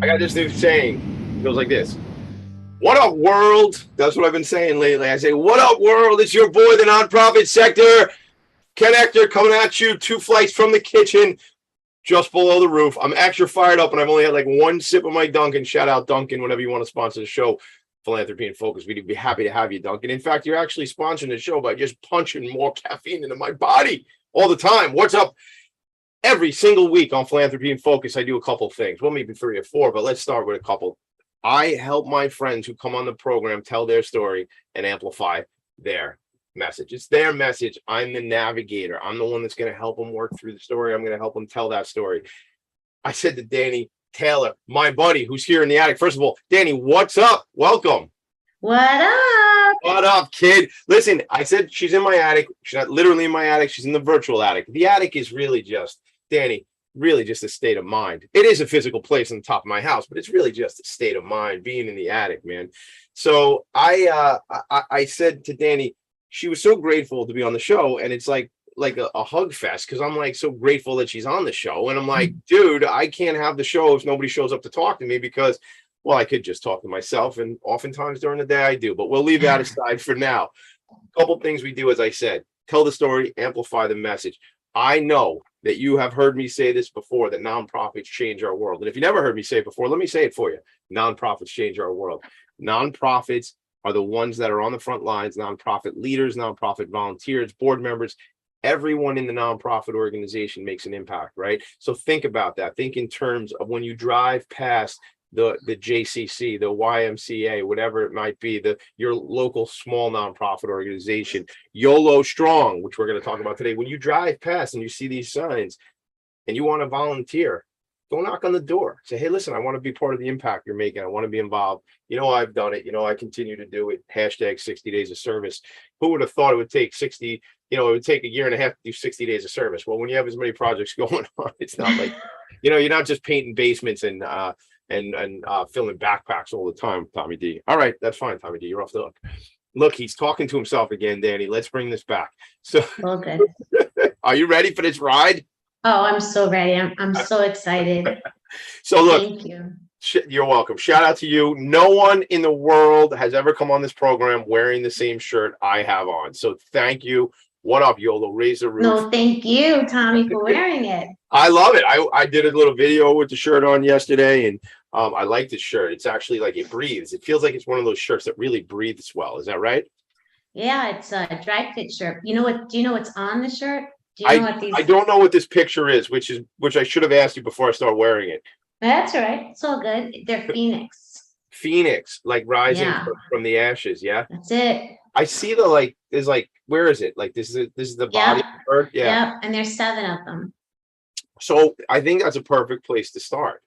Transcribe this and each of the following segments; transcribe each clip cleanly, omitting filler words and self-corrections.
I got this new saying. It goes like this. What up, world? That's what I've been saying lately. I say, what up, world? It's your boy, the nonprofit sector connector, coming at you 2 flights from the kitchen, just below the roof. I'm extra fired up, and I've only had like 1 sip of my Dunkin'. Shout out Dunkin' whenever you want to sponsor the show, Philanthropy and Focus. We'd be happy to have you, Dunkin'. In fact, you're actually sponsoring the show by just punching more caffeine into my body all the time. What's up? Every single week on Philanthropy and Focus, I do a couple things. Well, maybe 3 or 4, but let's start with a couple. I help my friends who come on the program tell their story and amplify their message. It's their message. I'm the navigator. I'm the one that's going to help them work through the story. I'm going to help them tell that story. I said to Danny Taylor, my buddy, who's here in the attic. First of all, Danny, what's up? Welcome. What up? What up, kid? Listen, I said she's in my attic. She's not literally in my attic. She's in the virtual attic. The attic is really just, Danny, really just a state of mind. It is a physical place on the top of my house, but it's really just a state of mind being in the attic, man. So I said to Danny, she was so grateful to be on the show, and it's like a hug fest, because I'm like so grateful that she's on the show, and I'm like, dude, I can't have the show if nobody shows up to talk to me, because, well, I could just talk to myself, and oftentimes during the day I do, but we'll leave that aside for now. A couple things we do, as I said: tell the story, amplify the message. I know that you have heard me say this before, that nonprofits change our world. And if you never heard me say it before, let me say it for you. Nonprofits change our world. Nonprofits are the ones that are on the front lines. Nonprofit leaders, nonprofit volunteers, board members, everyone in the nonprofit organization makes an impact, right? So think about that. Think in terms of when you drive past the JCC, the YMCA, whatever it might be, your local small nonprofit organization, YOLO Strong, which we're going to talk about today. When you drive past and you see these signs and you want to volunteer, go knock on the door. Say, hey, listen, I want to be part of the impact you're making. I want to be involved. You know, I've done it. You know, I continue to do it. Hashtag 60 days of service. Who would have thought it would take 60, it would take 1.5 years to do 60 days of service? Well, when you have as many projects going on, it's not like, you're not just painting basements and filling backpacks all the time, Tommy D. All right, that's fine, Tommy D. You're off the hook. Look, he's talking to himself again, Danny. Let's bring this back. So, Okay. Are you ready for this ride? Oh, I'm so ready. I'm so excited. So look, thank you. You're welcome. Shout out to you. No one in the world has ever come on this program wearing the same shirt I have on. So thank you. What up, YOLO? Raise the roof. No, thank you, Tommy, for wearing it. I love it. I did a little video with the shirt on yesterday, and I like this shirt. It's actually like it breathes. It feels like it's one of those shirts that really breathes well. Is that right? Yeah, it's a dry fit shirt. You know what? Do you know what's on the shirt? Do you know what these? I don't know what this picture is, which I should have asked you before I start wearing it. That's all right. It's all good. They're Phoenix. Phoenix, like rising from the ashes. Yeah. That's it. I see there's like, where is it? Like this is the body of the bird. Yeah. Yeah. And there's 7 of them. So I think that's a perfect place to start.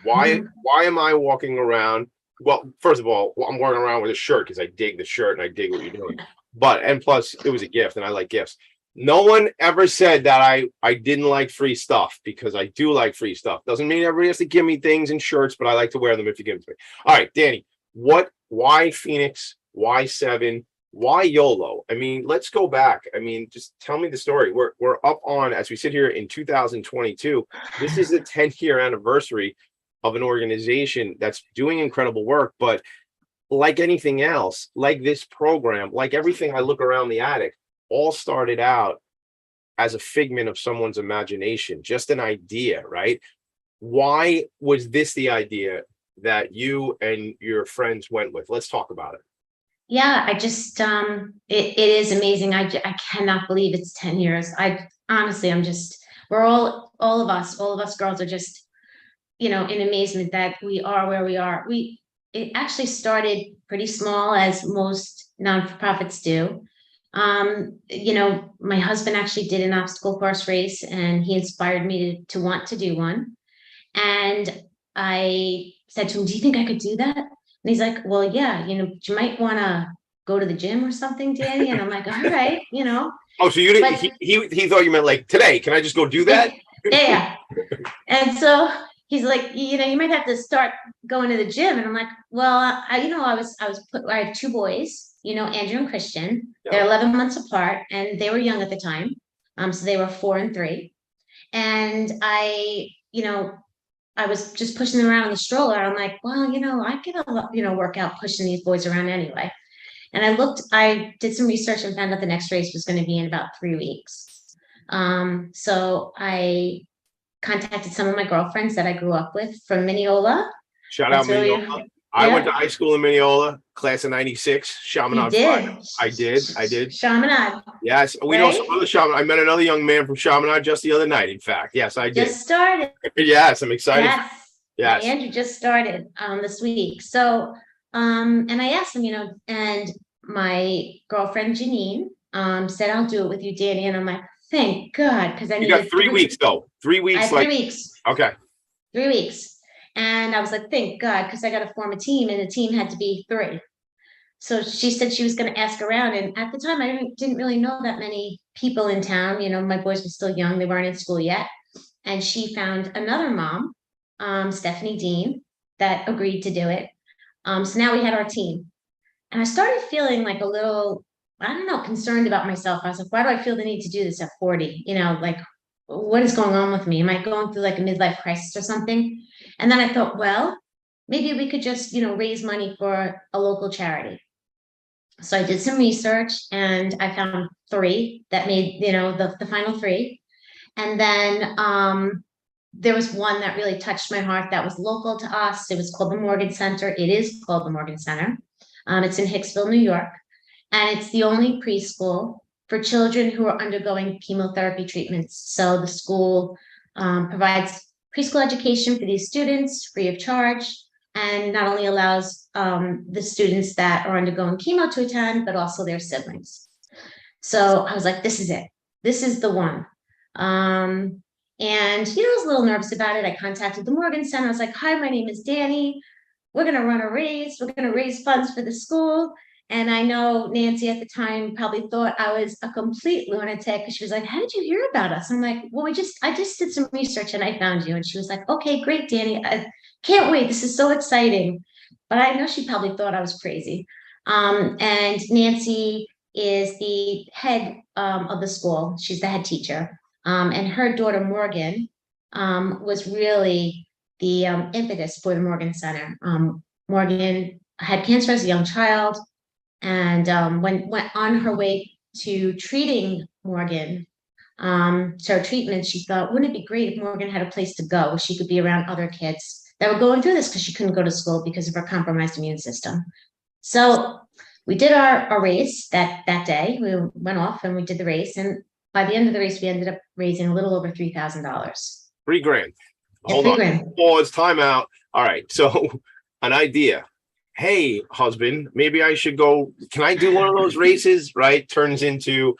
Why am I walking around? Well, first of all, I'm walking around with a shirt because I dig the shirt and I dig what you're doing. And plus it was a gift and I like gifts. No one ever said that I didn't like free stuff, because I do like free stuff. Doesn't mean everybody has to give me things and shirts, but I like to wear them if you give them to me. All right, Danny, why Phoenix? Why 7? Why YOLO? I mean, let's go back. I mean, just tell me the story. We're up on, as we sit here in 2022, this is the 10-year anniversary of an organization that's doing incredible work. But like anything else, like this program, like everything I look around the attic, all started out as a figment of someone's imagination, just an idea, right? Why was this the idea that you and your friends went with? Let's talk about it. Yeah, I just it is amazing. I cannot believe it's 10 years. I honestly, we're all of us girls are just, in amazement that we are where we are. It actually started pretty small, as most nonprofits do. My husband actually did an obstacle course race, and he inspired me to want to do one. And I said to him, do you think I could do that? And he's like, well, yeah, you might want to go to the gym or something, Danny. And I'm like, all right, Oh, so you didn't, he thought you meant like today, can I just go do that? Yeah. And so he's like, you might have to start going to the gym. And I'm like, well, I had 2 boys, Andrew and Christian. Yeah. They're 11 months apart, and they were young at the time. So they were 4 and 3. And I, I was just pushing them around in the stroller. I'm like, well, I get a lot, work out pushing these boys around anyway. And I did some research and found out the next race was going to be in about 3 weeks. So I contacted some of my girlfriends that I grew up with from Mineola. Shout out That's where Mineola. I went to yeah, high school in Mineola, class of 96, you Chaminade Fire. did. I did. Chaminade, Yes, we know some right? other Chaminade. I met another young man from Chaminade just the other night, in fact. Yes, I did. Just started. Yes, I'm excited. Yes. My Yes. Andrew just started this week. So and I asked him, and my girlfriend Janine said, I'll do it with you, Danny. And I'm like, thank God, because I You got needed 3 weeks, though. 3 weeks, I had 3 weeks. okay. 3 weeks. And I was like, thank God, because I got to form a team, and the team had to be 3. So she said she was going to ask around. And at the time, I didn't really know that many people in town. My boys were still young. They weren't in school yet. And she found another mom, Stephanie Dean, that agreed to do it. So now we had our team. And I started feeling like a little, I don't know, concerned about myself. I was like, why do I feel the need to do this at 40? Like, what is going on with me? Am I going through like a midlife crisis or something? And then I thought, well, maybe we could just, raise money for a local charity. So I did some research and I found 3 that made, the final 3. And then there was one that really touched my heart that was local to us. It was called the Morgan Center. It is called the Morgan Center. It's in Hicksville, New York. And it's the only preschool for children who are undergoing chemotherapy treatments. So the school provides preschool education for these students free of charge, and not only allows the students that are undergoing chemo to attend, but also their siblings. So I was like, this is it. This is the one. And, I was a little nervous about it. I contacted the Morgan Center. I was like, hi, my name is Danny. We're going to run a race. We're going to raise funds for the school. And I know Nancy at the time probably thought I was a complete lunatic, because she was like, how did you hear about us? I'm like, well, I just did some research and I found you. And she was like, okay, great, Danny. I can't wait. This is so exciting. But I know she probably thought I was crazy. And Nancy is the head of the school. She's the head teacher. And her daughter, Morgan, was really the impetus for the Morgan Center. Morgan had cancer as a young child, and went on her way to treating Morgan. So her treatment, she thought, wouldn't it be great if Morgan had a place to go where she could be around other kids that were going through this, because she couldn't go to school because of her compromised immune system. So we did our race that day. We went off and we did the race, and by the end of the race, we ended up raising a little over $3,000. $3,000. Yeah, Hold on. $3,000. Pause, time out. All right. So an idea. Hey, husband, maybe I should go. Can I do one of those races? Right? Turns into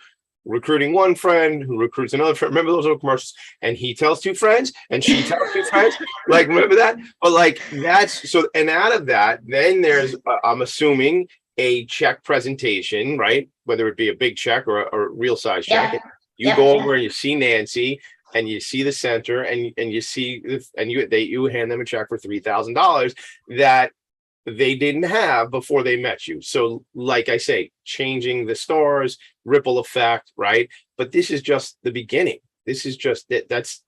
recruiting one friend who recruits another friend. Remember those little commercials? And he tells 2 friends and she tells 2 friends. Like, remember that? But like, that's so, and out of that, then there's, I'm assuming, a check presentation, right? Whether it be a big check or a real size check. Yeah. You Yeah. go over and you see Nancy, and you see the center, and you see, and you hand them a check for $3,000 that they didn't have before they met you. So like I say, changing the stars, ripple effect, right? But this is just the beginning. This is just it. That's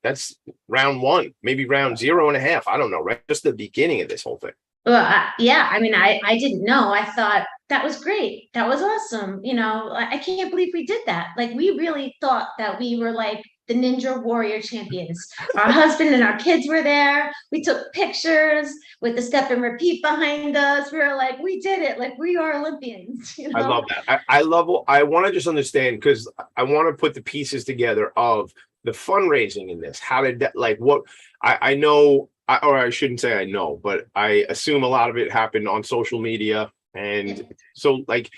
round 1, maybe round 0.5. I don't know, right? Just the beginning of this whole thing. Well, yeah, I mean, I didn't know. I thought that was great. That was awesome. I can't believe we did that. Like, we really thought that we were like the Ninja Warrior champions. Our husband and our kids were there. We took pictures with the step and repeat behind us. We were like, we did it. Like, we are Olympians. I love that. I want to just understand, because I want to put the pieces together of the fundraising in this. How did that, like, what I know, or I shouldn't say I know, but I assume a lot of it happened on social media. And so, like,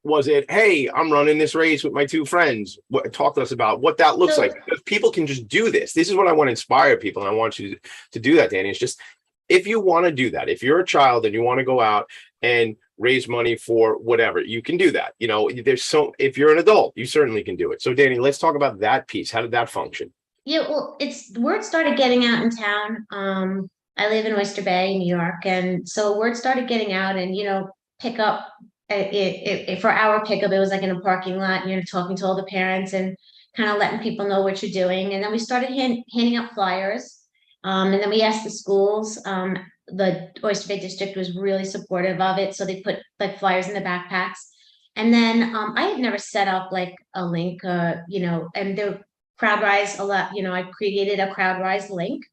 was it, hey, I'm running this race with my 2 friends? Talk to us about what that looks like. Because people can just do this. This is what I want to inspire people. And I want you to do that, Danny. It's just, if you want to do that, if you're a child and you want to go out and raise money for whatever, you can do that. If you're an adult, you certainly can do it. So Danny, let's talk about that piece. How did that function? Yeah, well, word started getting out in town. I live in Oyster Bay, New York, and so word started getting out, and pick up. For our pickup, it was like in a parking lot, and talking to all the parents and kind of letting people know what you're doing. And then we started handing out flyers, And then we asked the schools. The Oyster Bay District was really supportive of it, so they put like flyers in the backpacks. And then I had never set up like a link, and the CrowdRise a lot. I created a CrowdRise link,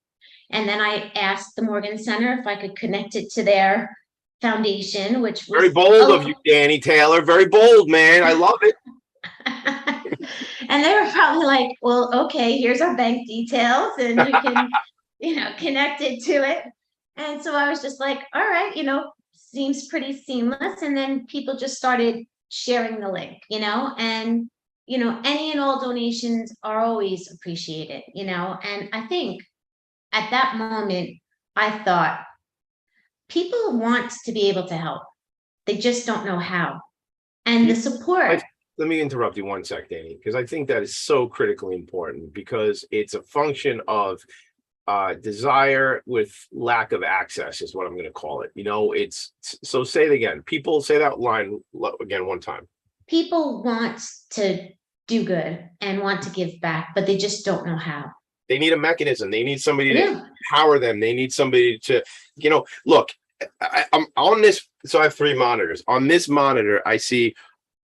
and then I asked the Morgan Center if I could connect it to their foundation, which was Very bold of you, Danny Taylor. Very bold, man. I love it. And they were probably like, well, okay, here's our bank details, and you can, connect it to it. And so I was just like, all right, seems pretty seamless. And then people just started sharing the link, and, any and all donations are always appreciated, and I think at that moment, I thought people want to be able to help. They just don't know how. And the support. Let me interrupt you one sec, Danny, because I think that is so critically important, because it's a function of desire with lack of access is what I'm going to call it. It's so say it again. People say that line again one time. People want to do good and want to give back, but they just don't know how. They need a mechanism. They need somebody to empower them. They need somebody to, look, I'm on this. So I have 3 monitors. On this monitor, I see,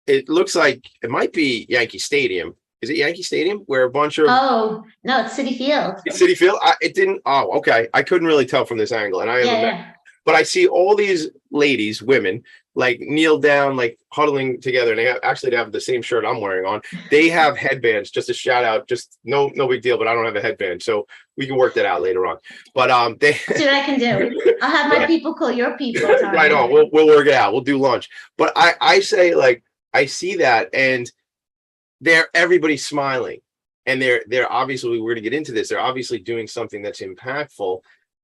it looks like it might be Yankee Stadium. Is it Yankee Stadium where a bunch of? Oh, no, it's Citi Field. It's Citi Field. It didn't. Oh, okay. I couldn't really tell from this angle, and I have but I see all these ladies, women, like kneel down, like huddling together, and they have the same shirt I'm wearing on. They have headbands. Just a shout out. Just no big deal. But I don't have a headband, so we can work that out later on. But they. See what I can do. I'll have my people call your people. Right on. We'll work it out. We'll do lunch. But I say, like, I see that, and everybody's smiling, and they're obviously, we're going to get into this, they're obviously doing something that's impactful,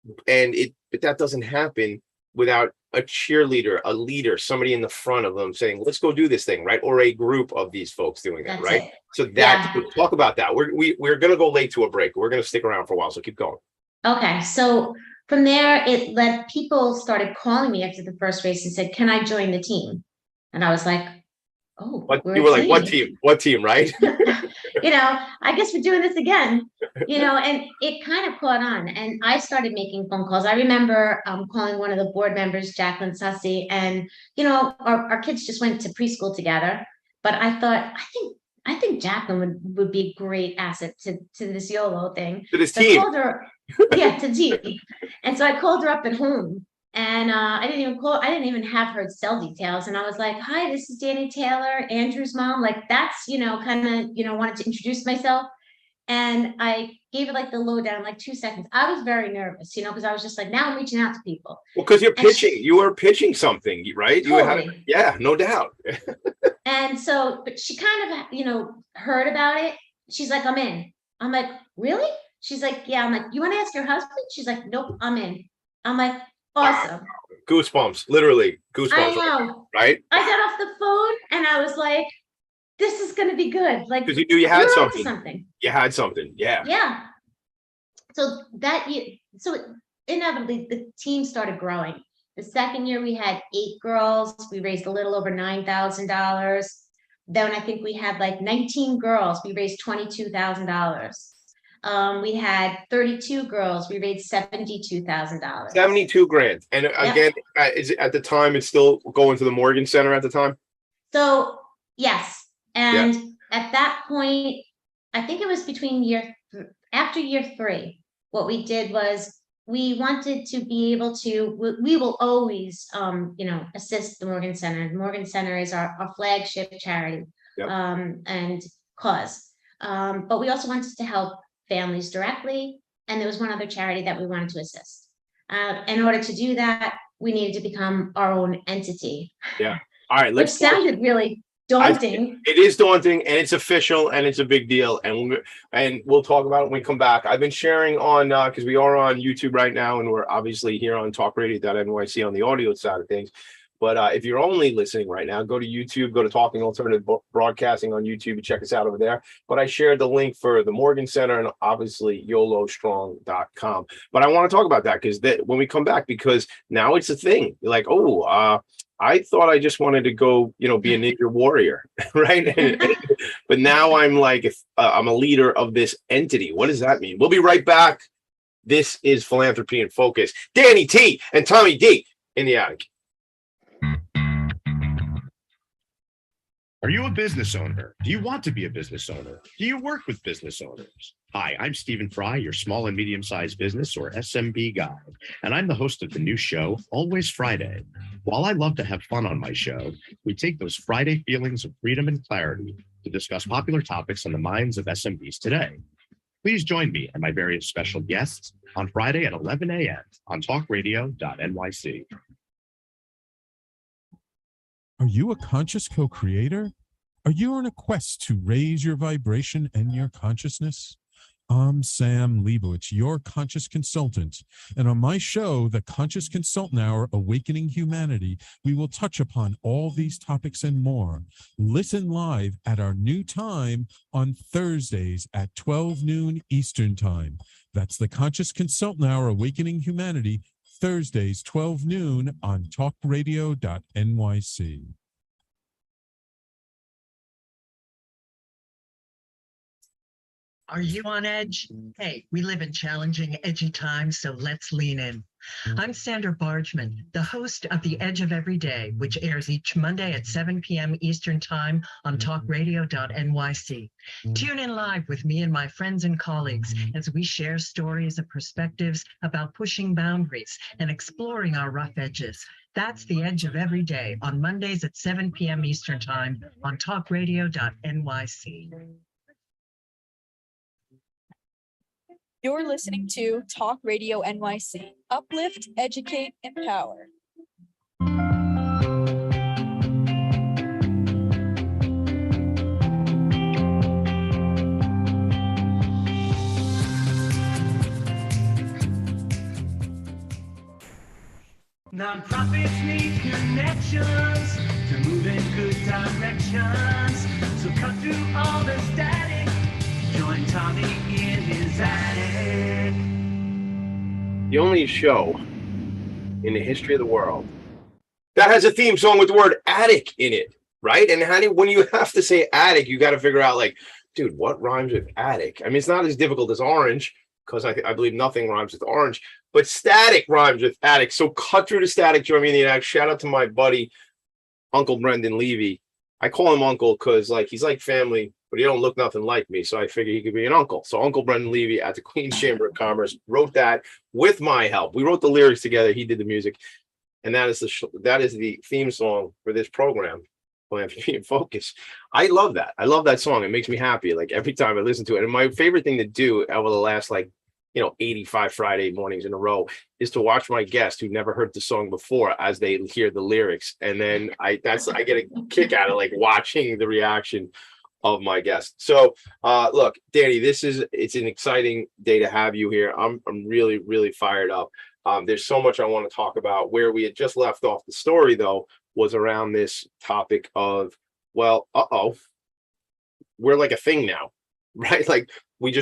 but that doesn't happen without a cheerleader, a leader, somebody in the front of them saying, let's go do this thing, right? Or a group of these folks doing that. That's right it. So we'll talk about that. We're going to go late to a break. We're going to stick around for a while, so keep going. Okay, so from there, it led, people started calling me after the first race and said, can I join the team? And I was like, oh, you were like, what team, right? I guess we're doing this again, and it kind of caught on, and I started making phone calls. I remember calling one of the board members, Jacqueline Sussy, and, our kids just went to preschool together, but I thought, I think Jacqueline would be a great asset to this YOLO thing. To this team. I called her, to team. And so I called her up at home. And I didn't even have her cell details. And I was like, hi, this is Danny Taylor, Andrew's mom. Like, that's, kind of, wanted to introduce myself. And I gave it like the lowdown, like 2 seconds. I was very nervous, because I was just like, now I'm reaching out to people. Well, because you're pitching, you were pitching something, right? Totally. Yeah, no doubt. And so, but she kind of, heard about it. She's like, I'm in. I'm like, really? She's like, yeah. I'm like, you want to ask your husband? She's like, nope, I'm in. I'm like, awesome. Goosebumps, literally goosebumps. I know. Right? I got off the phone and I was like, this is going to be good. Like, because you knew you had something. You had something. Yeah. Yeah. So inevitably the team started growing. The second year we had 8 girls. We raised a little over $9,000. Then I think we had like 19 girls. We raised $22,000. We had 32 girls. We raised $72,000. 72 grand. And again, is it, at the time, it's still going to the Morgan Center at the time? So yes. And at that point, I think it was after year 3, what we did was we wanted to be able to, we will always, assist the Morgan Center. The Morgan Center is our flagship charity and cause. But we also wanted to help families directly. And there was one other charity that we wanted to assist. In order to do that, we needed to become our own entity. Yeah. All right. Which sounded really daunting. It is daunting, and it's official, and it's a big deal, and we'll talk about it when we come back. I've been sharing on because we are on YouTube right now, and we're obviously here on TalkRadio.nyc on the audio side of things. But if you're only listening right now, go to YouTube, go to Talking Alternative Broadcasting on YouTube and check us out over there. But I shared the link for the Morgan Center and obviously YOLOstrong.com. But I want to talk about that because when we come back, because now it's a thing. You're like, I thought I just wanted to go, be a ninja warrior, right? But now I'm like, I'm a leader of this entity. What does that mean? We'll be right back. This is Philanthropy in Focus. Danny T and Tommy D in the attic. Are you a business owner? Do you want to be a business owner? Do you work with business owners? Hi, I'm Stephen Fry, your small and medium-sized business or SMB guy, and I'm the host of the new show, Always Friday. While I love to have fun on my show, we take those Friday feelings of freedom and clarity to discuss popular topics on the minds of SMBs today. Please join me and my various special guests on Friday at 11 a.m. on TalkRadio.nyc. Are you a conscious co-creator? Are you on a quest to raise your vibration and your consciousness? I'm Sam Leibowitz, your conscious consultant. And on my show, The Conscious Consultant Hour, Awakening Humanity, we will touch upon all these topics and more. Listen live at our new time on Thursdays at 12 noon Eastern Time. That's The Conscious Consultant Hour, Awakening Humanity, Thursdays, 12 noon on TalkRadio.nyc. Are you on edge? Hey, we live in challenging, edgy times, so let's lean in. I'm Sandra Bargman, the host of The Edge of Every Day, which airs each Monday at 7 p.m. Eastern Time on TalkRadio.nyc. Tune in live with me and my friends and colleagues as we share stories and perspectives about pushing boundaries and exploring our rough edges. That's The Edge of Every Day on Mondays at 7 p.m. Eastern Time on TalkRadio.nyc. You're listening to Talk Radio NYC. Uplift, educate, empower. Nonprofits need connections to move in good directions. So cut through all the static. Join Tommy in his attic. The only show in the history of the world that has a theme song with the word attic in it, right? And when you have to say attic, you got to figure out, like, dude, what rhymes with attic? I mean, it's not as difficult as orange, because I believe nothing rhymes with orange, but static rhymes with attic. So cut through the static, join me in the attic. Shout out to my buddy, Uncle Brendan Levy. I call him Uncle because, like, he's like family, but he don't look nothing like me. So I figure he could be an uncle. So Uncle Brendan Levy at the Queen's Chamber of Commerce wrote that with my help. We wrote the lyrics together. He did the music. And that is the theme song for this program, Philanthropy in Focus. I love that. I love that song. It makes me happy, like, every time I listen to it. And my favorite thing to do over the last, 85 Friday mornings in a row is to watch my guests who never heard the song before as they hear the lyrics. And then I get a kick out of, like, watching the reaction of my guests. So look, Danny, it's an exciting day to have you here. I'm really, really fired up. There's so much I want to talk about. Where we had just left off the story, though, was around this topic of, well, we're like a thing now, right? Like, we're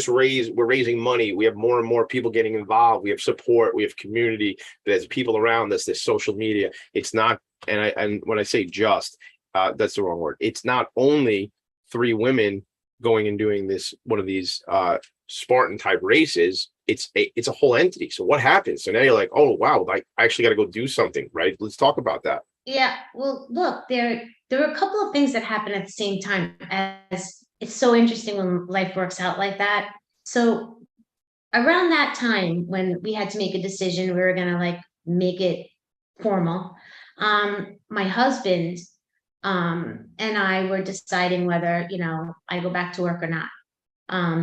raising money. We have more and more people getting involved. We have support. We have community. There's people around us. There's social media. It's not, and when I say just, that's the wrong word. It's not only 3 women going and doing one of these Spartan type races. It's a whole entity. So what happens? So now you're like, oh wow, I actually got to go do something, right? Let's talk about that. Yeah, well, look, there are a couple of things that happen at the same time. As it's so interesting when life works out like that. So around that time when we had to make a decision, we were gonna, like, make it formal. My husband and I were deciding whether, I go back to work or not,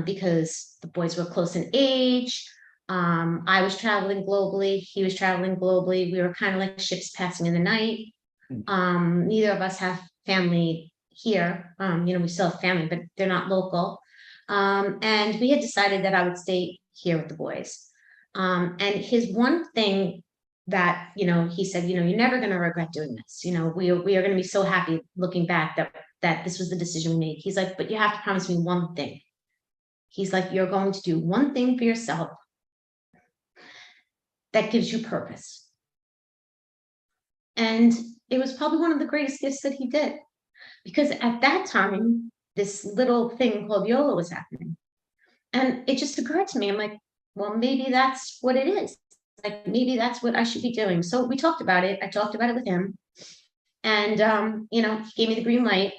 because the boys were close in age. I was traveling globally. He was traveling globally. We were kind of like ships passing in the night. Neither of us have family here. We still have family, but they're not local. And we had decided that I would stay here with the boys. And his one thing that, he said, you're never going to regret doing this. We are going to be so happy looking back that this was the decision we made. He's like, but you have to promise me one thing. He's like, you're going to do one thing for yourself that gives you purpose. And it was probably one of the greatest gifts that he did, because at that time, this little thing called YOLO was happening. And it just occurred to me, I'm like, well, maybe that's what it is. Like, maybe that's what I should be doing. So we talked about it. I talked about it with him, and, he gave me the green light.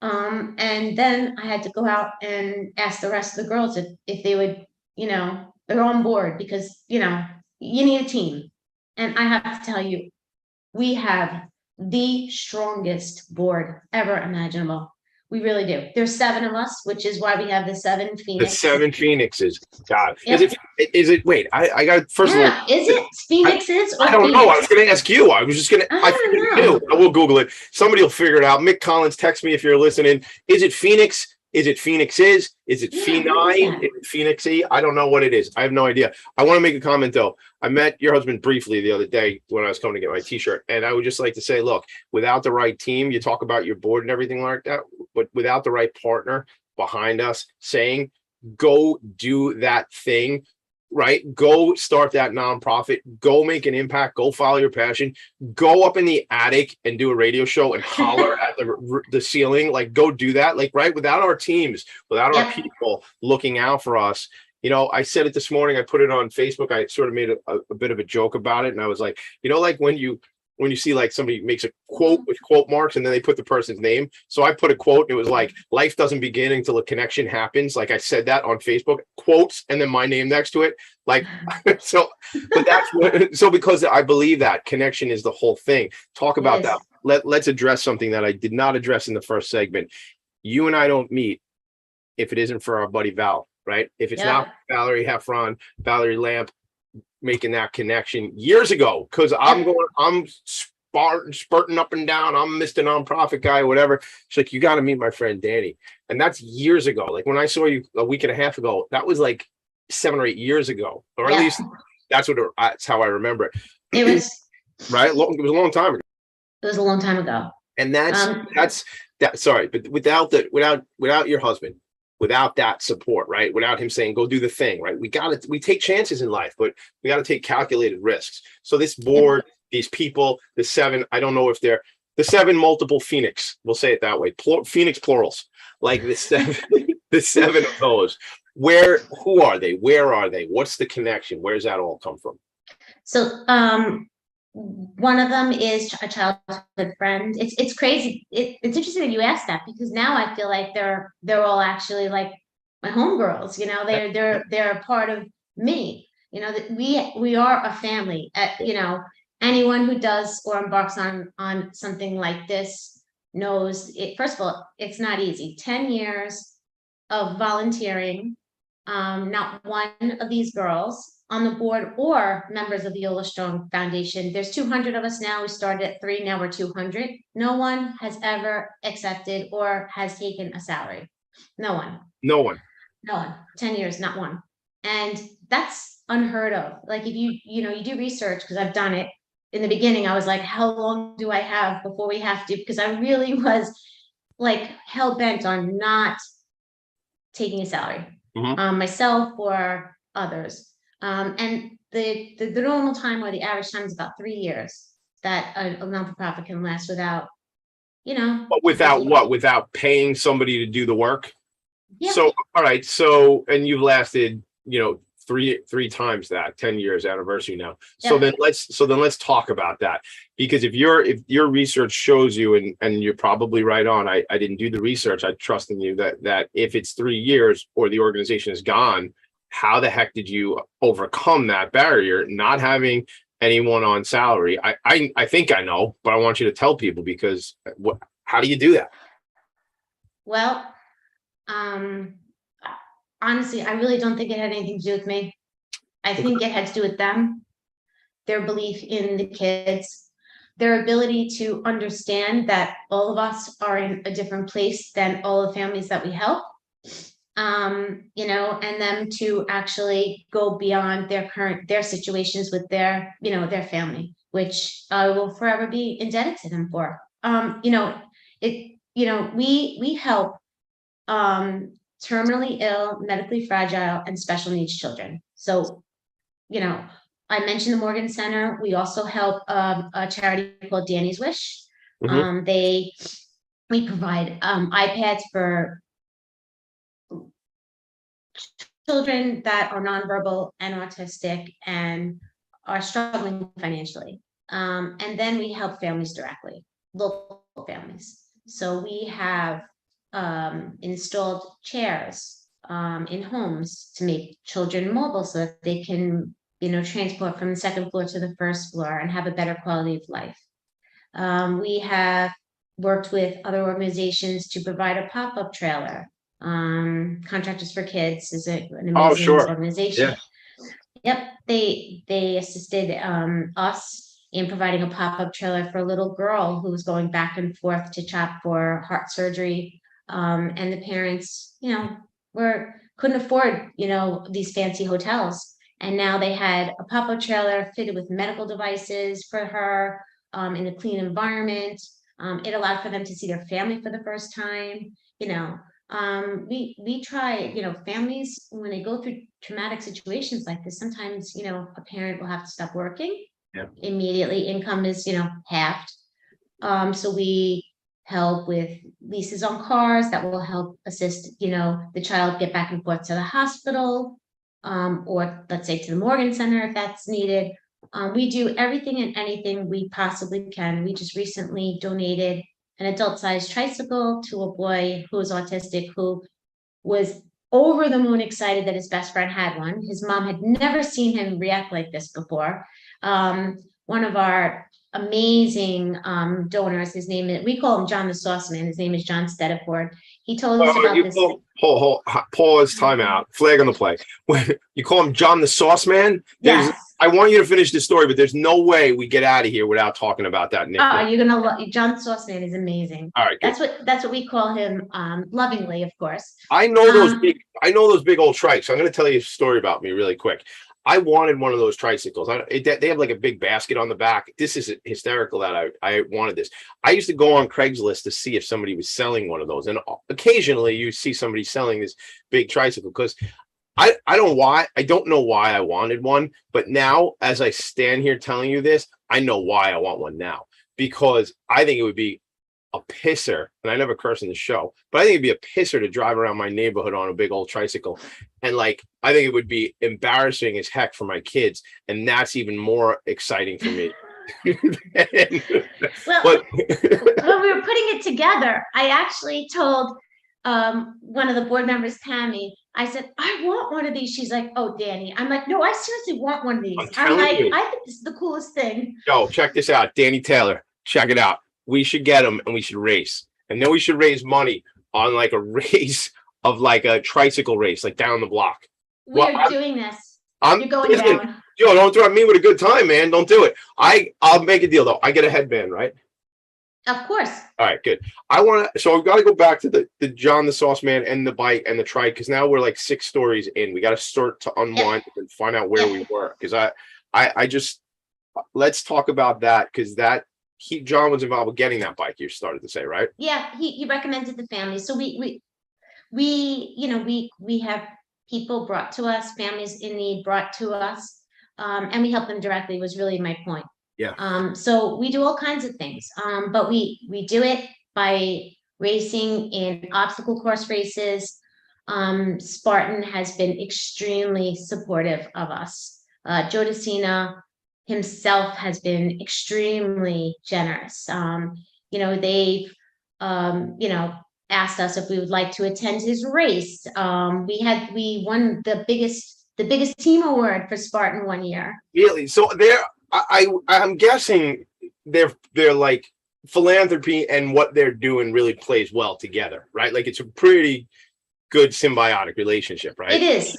And then I had to go out and ask the rest of the girls if they would, they're on board, because, you need a team. And I have to tell you, we have the strongest board ever imaginable. We really do. There's 7 of us, which is why we have the 7 The Phoenix. 7 Phoenixes. God. Yep. Is it, wait, I got, first of all, Yeah, is it Phoenixes or I don't know. I was Phoenix? going to ask you. I was just going to, I don't know. knew. I will Google it. Somebody will figure it out. Mick Collins, text me if you're listening. Is it Phoenix? Is it Phoenixes? Is it Yeah, Phoenix? what is that? Is it Phoenixy? I don't know what it is. I have no idea. I want to make a comment though. I met your husband briefly the other day when I was coming to get my t-shirt. And I would just like to say, look, without the right team, you talk about your board and everything like that, but without the right partner behind us saying, go do that thing, right? Go start that nonprofit, go make an impact, go follow your passion, go up in the attic and do a radio show and holler at the ceiling, like go do that. Like, right, without our teams, without our people looking out for us. I said it this morning, I put it on Facebook. I sort of made a bit of a joke about it. And I was like, like when you see like somebody makes a quote with quote marks and then they put the person's name. So I put a quote. It was like, life doesn't begin until a connection happens. Like I said that on Facebook, quotes, and then my name next to it. Like, so, but that's what, so because I believe that connection is the whole thing. Talk about that. Let's address something that I did not address in the first segment. You and I don't meet if it isn't for our buddy Val, right? If it's not Valerie Heffron, Valerie Lamp, making that connection years ago, because I'm spurting up and down. I'm Mr. Nonprofit guy, whatever. She's like, you got to meet my friend Danny. And that's years ago. Like when I saw you a week and a half ago, that was like 7 or 8 years ago, or at least that's how I remember it. It was right. It was a long time ago. It was a long time ago. And that's sorry, but without your husband, without that support, right? Without him saying, go do the thing, right? We take chances in life, but we got to take calculated risks. So this board, these people, the 7, I don't know if they're the 7 multiple Phoenix, we'll say it that way. Phoenix plurals, like the 7, the 7 of those. Who are they? Where are they? What's the connection? Where's that all come from? So, one of them is a childhood friend. It's crazy. It's interesting that you asked that, because now I feel like they're all actually like my homegirls. They're a part of me. That we are a family. Anyone who does or embarks on something like this knows it. First of all, it's not easy. 10 years of volunteering. Not one of these girls on the board or members of the YOLO Strong Foundation. There's 200 of us now. We started at 3, now we're 200. No one has ever accepted or has taken a salary. No one. 10 years, not one. And that's unheard of. Like if you do research, because I've done it. In the beginning, I was like, how long do I have before we have to? Because I really was like hell bent on not taking a salary, myself or others. And the normal time, or the average time, is about 3 years that a non-for-profit can last without, But without what? Without paying somebody to do the work? Yeah. So, all right. So, and you've lasted, three times that 10 years anniversary now. So then let's talk about that, because if your research shows you, and you're probably right on, I didn't do the research. I trust in you that if it's 3 years or the organization is gone, how the heck did you overcome that barrier, not having anyone on salary? I think I know, but I want you to tell people, because how do you do that? Well, honestly, I really don't think it had anything to do with me. I think it had to do with them, their belief in the kids, their ability to understand that all of us are in a different place than all the families that we help. And them to actually go beyond their situations with their family, which I will forever be indebted to them for. We help terminally ill, medically fragile, and special needs children. So, I mentioned the Morgan Center. We also help a charity called Danny's Wish. We provide iPads for children that are nonverbal and autistic and are struggling financially. And then we help families directly, local families. So we have installed chairs in homes to make children mobile so that they can, transport from the second floor to the first floor and have a better quality of life. We have worked with other organizations to provide a pop-up trailer. Contractors for Kids is an amazing organization. Yeah. Yep, they assisted us in providing a pop-up trailer for a little girl who was going back and forth to CHOP for heart surgery. And the parents, couldn't afford, these fancy hotels. And now they had a pop-up trailer fitted with medical devices for her in a clean environment. It allowed for them to see their family for the first time. We try, families, when they go through traumatic situations like this, sometimes, a parent will have to stop working. Yeah. Immediately, income is, halved. So we help with leases on cars that will help assist, the child get back and forth to the hospital, or let's say to the Morgan Center if that's needed. We do everything and anything we possibly can. We just recently donated an adult-sized tricycle to a boy who is autistic, who was over the moon excited that his best friend had one. His mom had never seen him react like this before. One of our amazing donors, we call him John the Sauce Man. His name is John Stediford. He told us about this. Pause, time out, flag on the play. You call him John the Sauce Man? Yes. I want you to finish the story, but there's no way we get out of here without talking about that nickname. Oh, you're gonna love John the Sauce Man is amazing. All right, good. That's what we call him, lovingly, of course. I know those big old trikes. I'm going to tell you a story about me really quick. I wanted one of those tricycles. They have like a big basket on the back. This is hysterical that I wanted this. I used to go on Craigslist to see if somebody was selling one of those. And occasionally you see somebody selling this big tricycle because I don't know why I wanted one. But now, as I stand here telling you this, I know why I want one now. Because I think it would be a pisser, and I never curse in the show, but I think it'd be a pisser to drive around my neighborhood on a big old tricycle. And I think it would be embarrassing as heck for my kids. And that's even more exciting for me. Well, when we were putting it together, I actually told one of the board members, Tammy, I said, I want one of these. She's like, oh, Danny. I'm like, no, I seriously want one of these. I'm like, I think this is the coolest thing. Yo, check this out. Danny Taylor, check it out. We should get them and we should race. And then we should raise money on a race of a tricycle race, down the block. We're doing this. You're going down. Yo, don't throw at me with a good time, man. Don't do it. I'll make a deal though. I get a headband, right? Of course. All right, good. So I've got to go back to the John the Sauce Man and the bike and the trike, because now we're 6 stories in. We got to start to unwind and find out where we were. Because I just, let's talk about that, because John was involved with getting that bike, you started to say, right? Yeah, he recommended the family. So we have people brought to us, families in need brought to us, and we help them directly, was really my point. Yeah. So we do all kinds of things, but we do it by racing in obstacle course races. Spartan has been extremely supportive of us. Joe DeCina himself has been extremely generous. They've asked us if we would like to attend his race. We won the biggest team award for Spartan one year. Really? So I'm guessing they're philanthropy and what they're doing really plays well together, right? It's a pretty good symbiotic relationship, right? It is.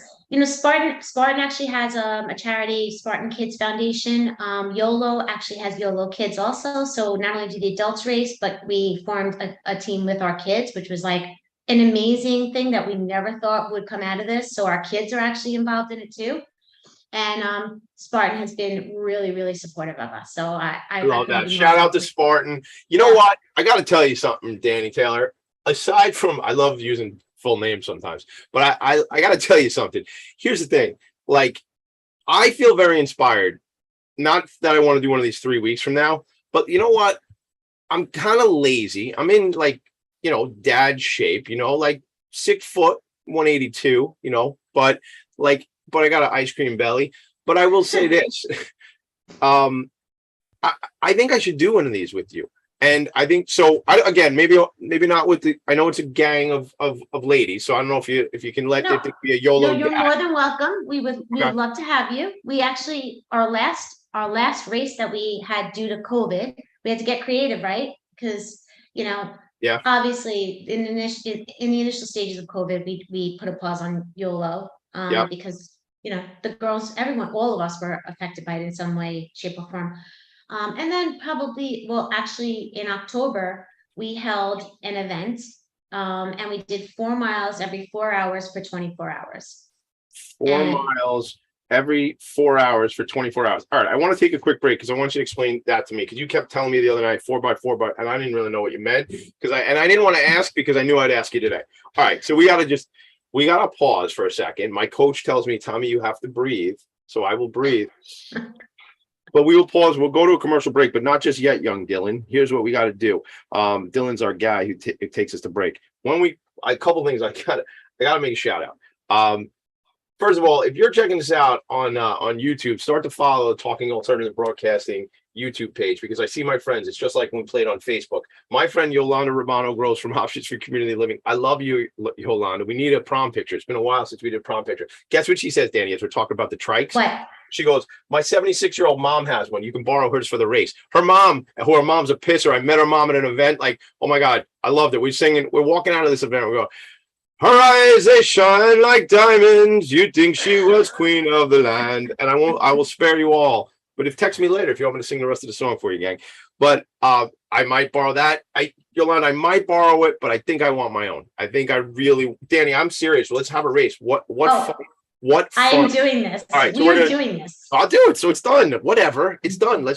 Spartan actually has a charity, Spartan Kids Foundation. YOLO actually has YOLO Kids also. So not only do the adults race, but we formed a team with our kids, which was an amazing thing that we never thought would come out of this. So our kids are actually involved in it too. And Spartan has been really, really supportive of us. So I love that. Shout out to Spartan. You know what? I got to tell you something, Danny Taylor. Aside from, I love using full names sometimes, but I got to tell you something. Here's the thing. I feel very inspired. Not that I want to do one of these 3 weeks from now, but you know what? I'm kind of lazy. I'm in dad shape, 6 foot, 182, but I got an ice cream belly. But I will say this. I think I should do one of these with you. And I think so. Again, maybe not with the. I know it's a gang of ladies, so I don't know if you can let it be a YOLO. No, you're more than welcome. We would love to have you. We actually our last race that we had due to COVID, we had to get creative, right? Because obviously in the initial stages of COVID, we put a pause on YOLO because the girls, everyone, all of us were affected by it in some way, shape, or form. And then actually in October, we held an event and we did 4 miles every 4 hours for 24 hours. 4 miles every 4 hours for 24 hours. All right. I want to take a quick break because I want you to explain that to me. Because you kept telling me the other night 4x4, and I didn't really know what you meant I didn't want to ask because I knew I'd ask you today. All right. So we got to pause for a second. My coach tells me, Tommy, you have to breathe. So I will breathe. But we will pause. We'll go to a commercial break, but not just yet, young Dylan. Here's what we got to do. Dylan's our guy who takes us to break. A couple things I gotta make a shout out. First of all, if you're checking this out on YouTube, start to follow the Talking Alternative Broadcasting YouTube page because I see my friends. It's just like when we played on Facebook. My friend Yolanda Romano grows from Options for Community Living. I love you, Yolanda. We need a prom picture. It's been a while since we did a prom picture. Guess what she says, Danny, as we're talking about the trikes? What? She goes, my 76-year-old mom has one. You can borrow hers for the race. Her mom's a pisser. I met her mom at an event. Like, oh my God, I loved it. We're walking out of this event. We go, her eyes, they shine like diamonds. You'd think she was queen of the land. And I will spare you all. But text me later if you want me to sing the rest of the song for you, gang. But I might borrow that. Yolanda, I might borrow it, but I think I want my own. I think I really, Danny, I'm serious. Let's have a race. What I am doing this. All right, so we're doing this. I'll do it. So it's done. Whatever. It's done. No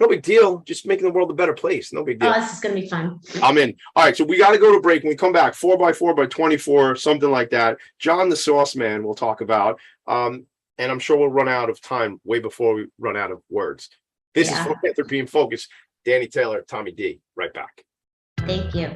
big deal. Just making the world a better place. No big deal. Oh, this is going to be fun. I'm in. All right. So we got to go to break. When we come back, 4x4x24, something like that. John the Sauce Man we'll talk about. And I'm sure we'll run out of time way before we run out of words. This is Philanthropy and Focus. Danny Taylor, Tommy D. Right back. Thank you.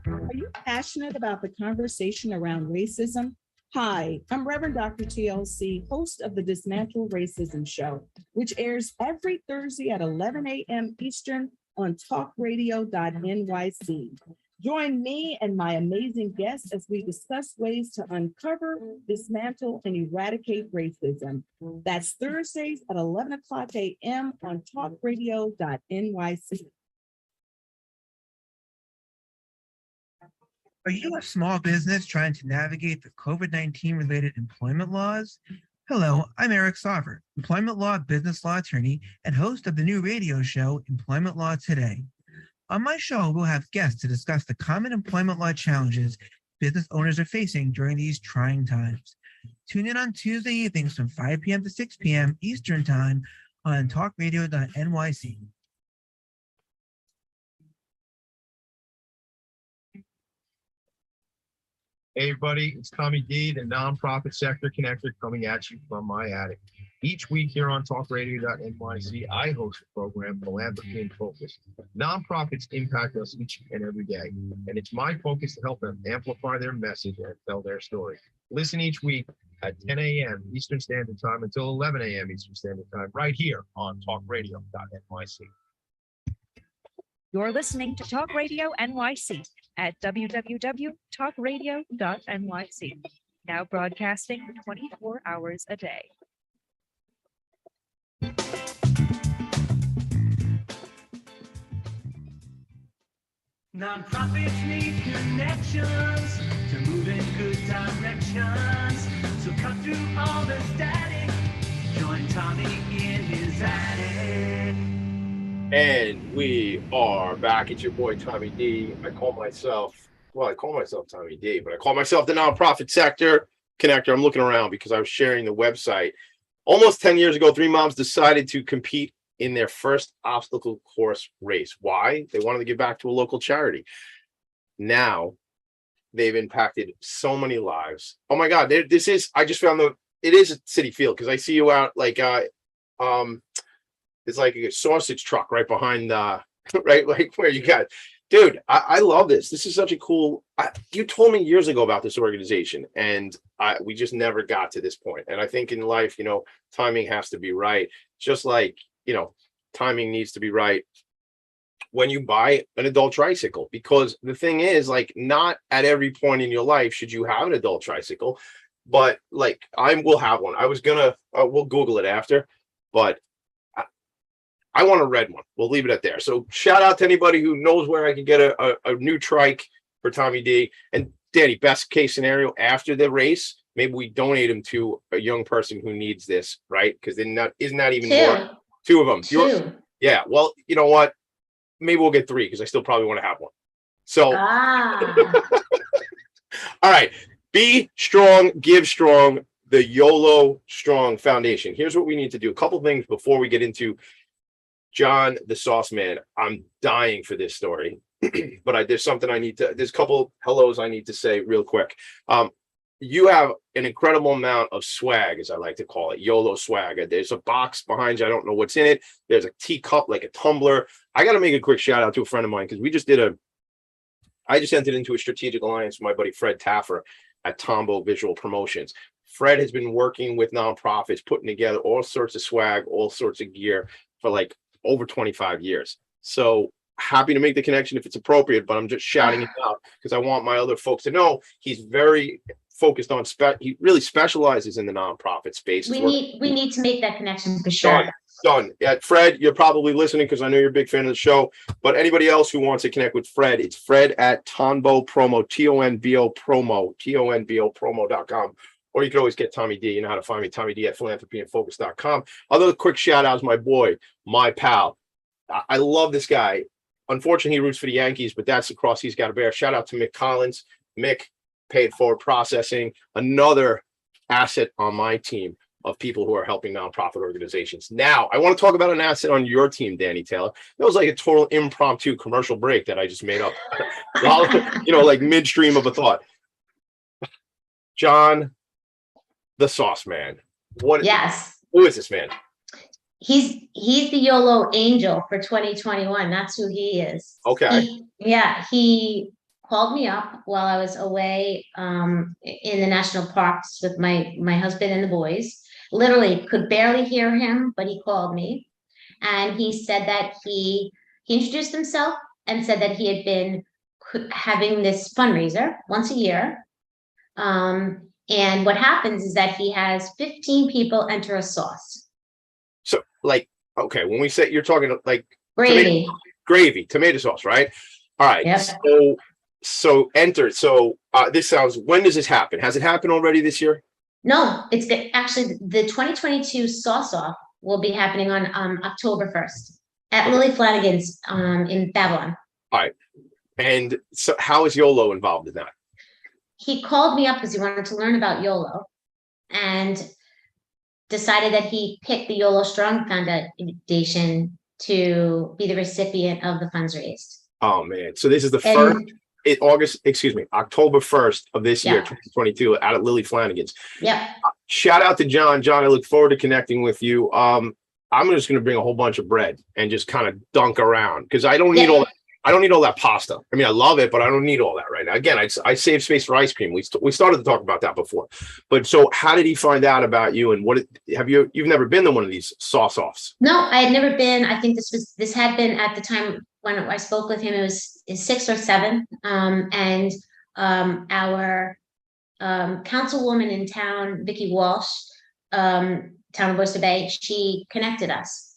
Are you passionate about the conversation around racism? Hi, I'm Reverend Dr. TLC, host of the Dismantle Racism Show, which airs every Thursday at 11 a.m. Eastern on TalkRadio.nyc. Join me and my amazing guests as we discuss ways to uncover, dismantle, and eradicate racism. That's Thursdays at 11 o'clock a.m. on TalkRadio.nyc. Are you a small business trying to navigate the COVID-19 related employment laws? Hello, I'm Eric Sauver, employment law, business law attorney, and host of the new radio show, Employment Law Today. On my show, we'll have guests to discuss the common employment law challenges business owners are facing during these trying times. Tune in on Tuesday evenings from 5 p.m. to 6 p.m. Eastern Time on TalkRadio.nyc. Hey everybody, it's Tommy D, the nonprofit sector connector, coming at you from my attic. Each week here on TalkRadio.nyc, I host the program Philanthropy and Focus. Nonprofits impact us each and every day, and it's my focus to help them amplify their message and tell their story. Listen each week at 10 a.m. Eastern Standard Time until 11 a.m. Eastern Standard Time, right here on TalkRadio.nyc. You're listening to Talk Radio NYC at www.talkradio.nyc, now broadcasting 24 hours a day. Nonprofits need connections to move in good directions. So cut through all the static. Join Tommy in his attic. And we are back. It's your boy Tommy D. I call myself Tommy D, but I call myself the nonprofit sector connector. I'm looking around because I was sharing the website. Almost 10 years ago, 3 moms decided to compete in their first obstacle course race. Why? They wanted to give back to a local charity. Now they've impacted so many lives. Oh my God, it is a Citi Field because I see you out like it's like a sausage truck right behind right like where you got Dude, I love this. This is such a cool. You told me years ago about this organization, and we just never got to this point. And I think in life, timing has to be right. Just like, timing needs to be right when you buy an adult tricycle, because the thing is, like, not at every point in your life should you have an adult tricycle, but like I will have one. I was gonna, we'll Google it after, but I want a red one. We'll leave it at there. So shout out to anybody who knows where I can get a new trike for Tommy D. And Danny, best case scenario, after the race, maybe we donate him to a young person who needs this, right? Because then isn't that even more? Two of them. Yeah. Well, you know what? Maybe we'll get three, because I still probably want to have one. So, all right. Be strong, give strong, the YOLO Strong Foundation. Here's what we need to do. A couple things before we get into John the Sauce Man. I'm dying for this story, but there's something there's a couple hellos I need to say real quick. You have an incredible amount of swag, as I like to call it, YOLO swag. There's a box behind you. I don't know what's in it. There's a teacup, like a tumbler. I got to make a quick shout out to a friend of mine, because I just entered into a strategic alliance with my buddy Fred Taffer at Tombo Visual Promotions. Fred has been working with nonprofits, putting together all sorts of swag, all sorts of gear for like over 25 years. So happy to make the connection if it's appropriate, but I'm just shouting it out because I want my other folks to know he's very focused on he really specializes in the nonprofit space. We need to make that connection for sure. Done. Yeah, Fred, you're probably listening because I know you're a big fan of the show, but anybody else who wants to connect with Fred, it's Fred at Tonbo Promo, TONBO promo.com. Or you can always get Tommy D. You know how to find me, Tommy D at Philanthropy and Phocus.com. Other quick shout outs, my boy, my pal. I love this guy. Unfortunately, he roots for the Yankees, but that's the cross he's got to bear. Shout out to Mick Collins. Mick, paid forward processing, another asset on my team of people who are helping nonprofit organizations. Now, I want to talk about an asset on your team, Danny Taylor. That was like a total impromptu commercial break that I just made up, like midstream of a thought. John the Sauce Man. Yes. Who is this man? He's the YOLO angel for 2021. That's who he is. Okay. He called me up while I was away in the national parks with my husband and the boys. Literally could barely hear him, but he called me, and he said that he introduced himself and said that he had been having this fundraiser once a year. And what happens is that he has 15 people enter a sauce. So, like, okay, when we say, you're talking like tomato sauce, right? All right. Yep. So enter. So this sounds, when does this happen? Has it happened already this year? No, it's actually the 2022 sauce off will be happening on October 1st at Lily Flanagan's in Babylon. All right. And so how is YOLO involved in that? He called me up because he wanted to learn about YOLO and decided that he picked the YOLO Strong Foundation to be the recipient of the funds raised. Oh man. So this is the October 1st of this year, 2022, out at Lily Flanagan's. Yep. Shout out to John. John, I look forward to connecting with you. I'm just going to bring a whole bunch of bread and just kind of dunk around, because I don't need all that. I don't need all that pasta. I mean, I love it, but I don't need all that right now. Again, I save space for ice cream. We started to talk about that before. But so how did he find out about you, and you've never been to one of these sauce offs? No, I had never been. I think this had been at the time when I spoke with him, it was 6 or 7. And our councilwoman in town, Vicki Walsh, town of Oyster Bay, she connected us.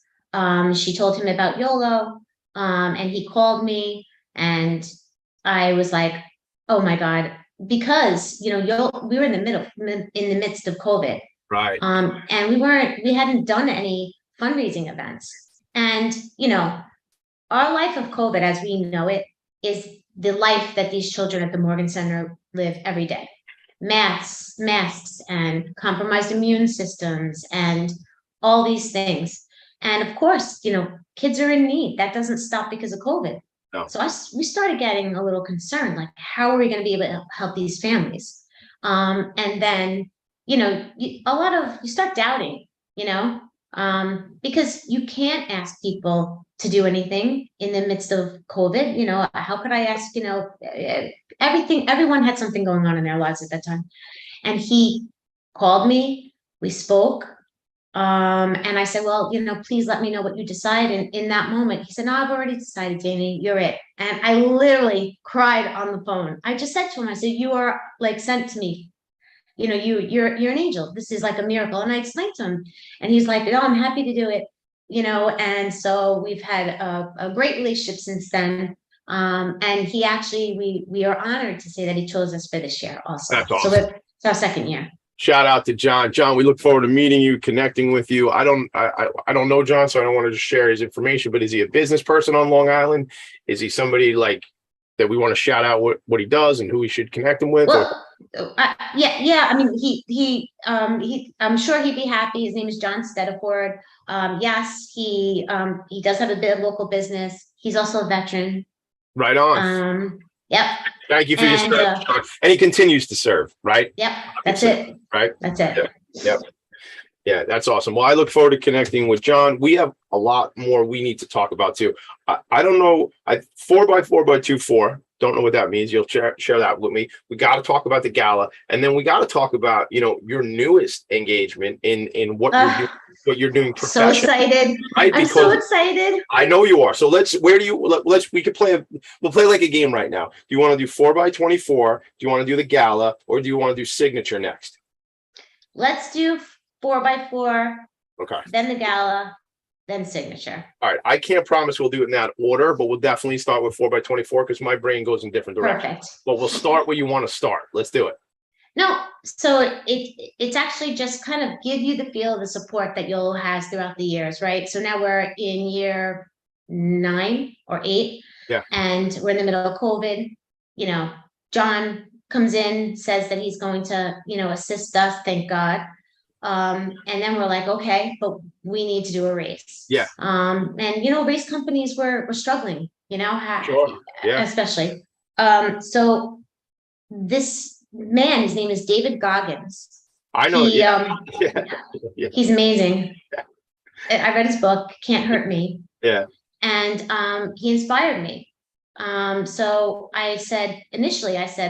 She told him about YOLO. And he called me, and I was like, oh my God, because, we were in the midst of COVID. Right. And we hadn't done any fundraising events. And, our life of COVID, as we know it, is the life that these children at the Morgan Center live every day. Masks and compromised immune systems and all these things. And of course, kids are in need. That doesn't stop because of COVID. No. So we started getting a little concerned, like, how are we going to be able to help these families? And then, you start doubting, because you can't ask people to do anything in the midst of COVID. You know, how could I ask, you know, everyone had something going on in their lives at that time. And he called me, we spoke. And I said, well, you know, please let me know what you decide. And in that moment, he said, no, I've already decided, Jamie, you're it. And I literally cried on the phone. I just said to him, I said, you are like sent to me. You know, you're an angel. This is like a miracle. And I explained to him, and he's like, no, I'm happy to do it. You know, and so we've had a great relationship since then. And he actually, we are honored to say that he chose us for this year also. That's awesome. So it's our second year. Shout out to John. John, we look forward to meeting you, connecting with you. I don't know John, so I don't want to just share his information, but is he a business person on Long Island? Is he somebody like that we want to shout out what he does and who we should connect him with? Well, yeah. I mean, I'm sure he'd be happy. His name is John Steadaford. Yes, he does have a bit of local business. He's also a veteran. Right on. Yep. Thank you for your service, John. And he continues to serve, right? Yep. That's it. Right. That's it. Yep. Yeah, that's awesome. Well, I look forward to connecting with John. We have a lot more we need to talk about too. I don't know. 4x4x24. Don't know what that means. You'll share that with me. We got to talk about the gala, and then we got to talk about, you know, your newest engagement in what you're doing professionally. So excited! Right? I'm so excited. I know you are. So we could play. We'll play like a game right now. Do you want to do 4x24? Do you want to do the gala, or do you want to do signature next? Let's do 4x4. Okay. Then the gala. Then signature. All right. I can't promise we'll do it in that order, but we'll definitely start with 4x24 because my brain goes in different directions. Perfect. But we'll start where you want to start. Let's do it. No, so it's actually just kind of give you the feel of the support that YOLO has throughout the years, right? So now we're in year 9 or 8. Yeah. And we're in the middle of COVID. You know, John comes in, says that he's going to, you know, assist us, thank God. And then we're like, okay, but we need to do a race. Yeah. And you know, race companies were struggling, you know, Sure. Yeah. especially. So this man, his name is David Goggins. I know. Yeah. Yeah. He's amazing. Yeah. I read his book, Can't Hurt Me. Yeah. And he inspired me. So I said,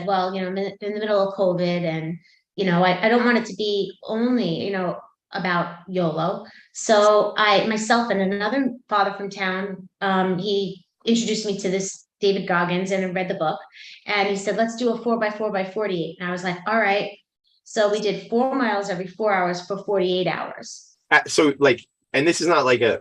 well, you know, I'm in the middle of COVID, and you know, I don't want it to be only, you know, about YOLO. So myself and another father from town, he introduced me to this David Goggins, and I read the book, and he said, let's do a 4x4x48. And I was like, all right. So we did 4 miles every 4 hours for 48 hours. So like, and this is not like a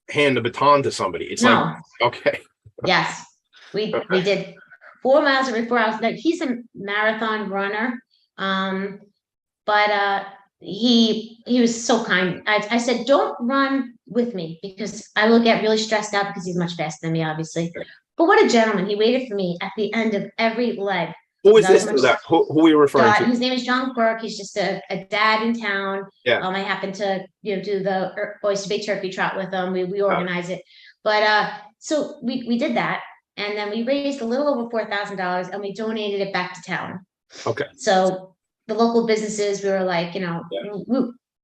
hand a baton to somebody. It's no. Like, okay. Yes. We did 4 miles every 4 hours. Like, he's a marathon runner. But he was so kind. I said, don't run with me because I will get really stressed out because he's much faster than me, obviously. But what a gentleman. He waited for me at the end of every leg. Who is this? Who are you referring to? His name is John Quirk. He's just a dad in town. Yeah. I happened to, you know, do the Oyster Bay Turkey Trot with him. We organize it. But so we did that. And then we raised a little over $4,000 and we donated it back to town. Okay. So the local businesses, we were like, you know,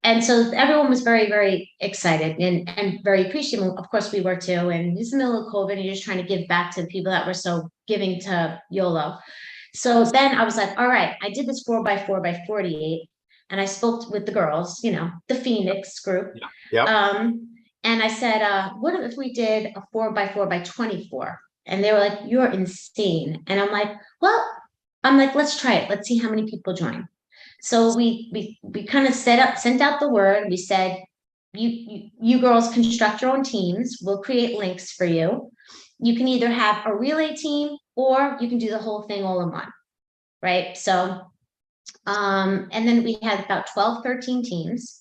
and so everyone was very, very excited and very appreciative. Of course, we were too. And it's the middle of COVID, and you're just trying to give back to the people that were so giving to YOLO. So then I was like, all right, I did this 4x4x48, and I spoke with the girls, you know, the Phoenix group. Yeah. And I said, what if we did a 4x4x24? And they were like, you're insane. And I'm like, let's try it. Let's see how many people join. So we kind of sent out the word. We said, you girls construct your own teams. We'll create links for you. You can either have a relay team or you can do the whole thing all in one. Right. So, and then we had about 12, 13 teams,